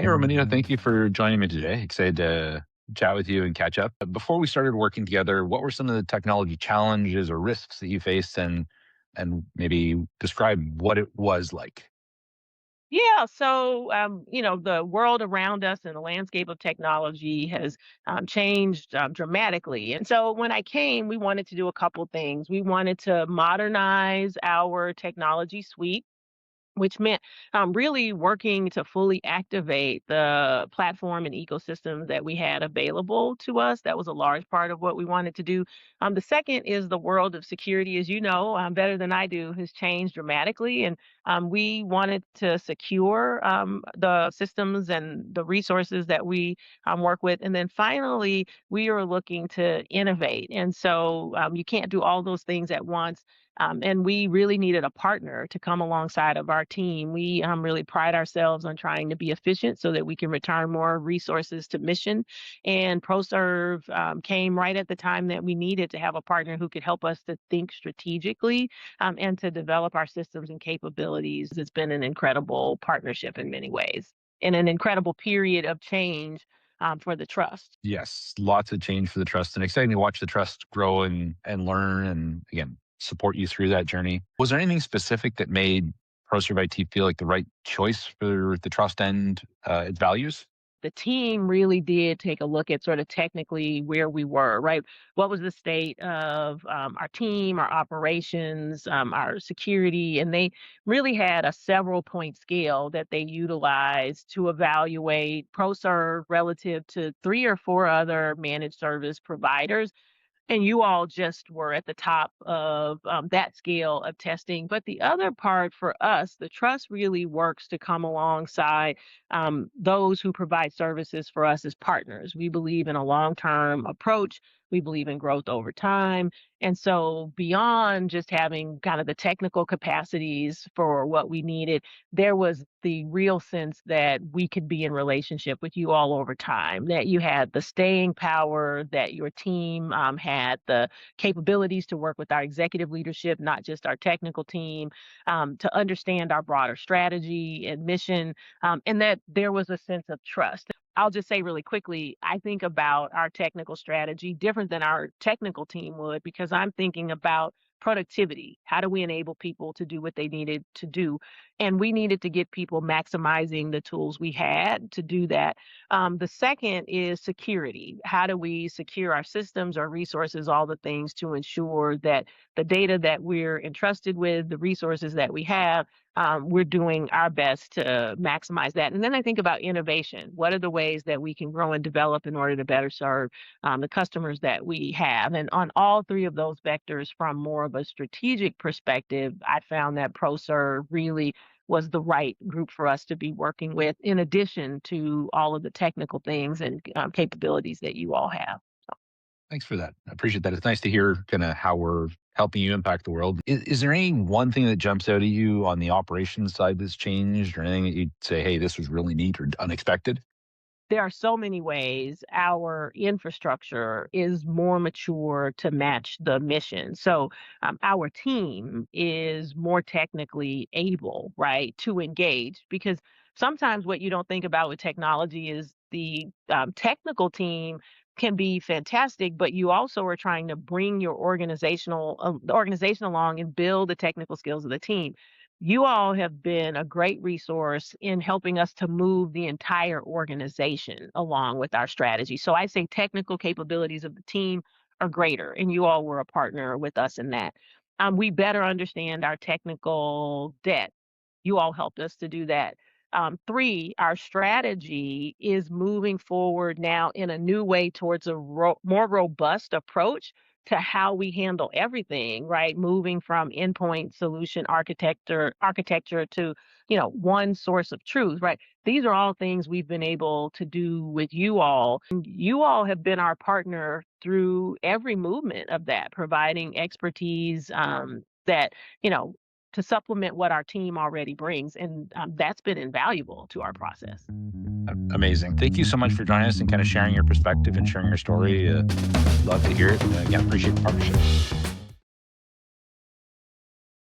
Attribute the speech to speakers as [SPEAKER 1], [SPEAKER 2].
[SPEAKER 1] Hey, Romanita, thank you for joining me today. Excited to chat with you and catch up. But before we started working together, what were some of the technology challenges or risks that you faced, and maybe describe what it was like?
[SPEAKER 2] The world around us and the landscape of technology has changed dramatically. And so when I came, we wanted to do a couple things. We wanted to modernize our technology suite, which meant really working to fully activate the platform and ecosystem that we had available to us. That was a large part of what we wanted to do. The second is the world of security, as you know, better than I do, has changed dramatically. And we wanted to secure the systems and the resources that we work with. And then finally, we are looking to innovate. And so you can't do all those things at once. And we really needed a partner to come alongside of our team. We really pride ourselves on trying to be efficient so that we can return more resources to mission. And ProServe came right at the time that we needed to have a partner who could help us to think strategically and to develop our systems and capabilities. It's been an incredible partnership in many ways and an incredible period of change for the trust.
[SPEAKER 1] Yes, lots of change for the trust, and exciting to watch the trust grow and learn, and again support you through that journey. Was there anything specific that made ProServeIT feel like the right choice for the trust and its values?
[SPEAKER 2] The team really did take a look at sort of technically where we were, right? What was the state of our team, our operations, our security? And they really had a several point scale that they utilized to evaluate ProServe relative to three or four other managed service providers, and you all just were at the top of that scale of testing. But the other part for us, the trust really works to come alongside those who provide services for us as partners. We believe in a long term approach. We believe in growth over time. And so, beyond just having kind of the technical capacities for what we needed, there was the real sense that we could be in relationship with you all over time, that you had the staying power, that your team had the capabilities to work with our executive leadership, not just our technical team, to understand our broader strategy and mission, and that there was a sense of trust. I'll just say really quickly, I think about our technical strategy different than our technical team would because I'm thinking about productivity. How do we enable people to do what they needed to do? And we needed to get people maximizing the tools we had to do that. The second is security. How do we secure our systems, our resources, all the things to ensure that the data that we're entrusted with, the resources that we have, we're doing our best to maximize that. And then I think about innovation. What are the ways that we can grow and develop in order to better serve the customers that we have? And on all three of those vectors, from more of a strategic perspective, I found that ProServe really was the right group for us to be working with, in addition to all of the technical things and capabilities that you all have.
[SPEAKER 1] Thanks for that. I appreciate that. It's nice to hear kind of how we're helping you impact the world. Is there any one thing that jumps out at you on the operations side that's changed, or anything that you'd say, hey, this was really neat or unexpected?
[SPEAKER 2] There are so many ways our infrastructure is more mature to match the mission. So our team is more technically able, right, to engage because sometimes what you don't think about with technology is the technical team can be fantastic, but you also are trying to bring your the organization along and build the technical skills of the team. You all have been a great resource in helping us to move the entire organization along with our strategy. So I say technical capabilities of the team are greater, and you all were a partner with us in that. We better understand our technical debt. You all helped us to do that. Three, our strategy is moving forward now in a new way towards a more robust approach to how we handle everything, right? Moving from endpoint solution architecture to, one source of truth, right? These are all things we've been able to do with you all. And you all have been our partner through every movement of that, providing expertise that, you know, to supplement what our team already brings. And that's been invaluable to our process.
[SPEAKER 1] Amazing. Thank you so much for joining us and kind of sharing your perspective and sharing your story. Love to hear it. And again, appreciate the partnership.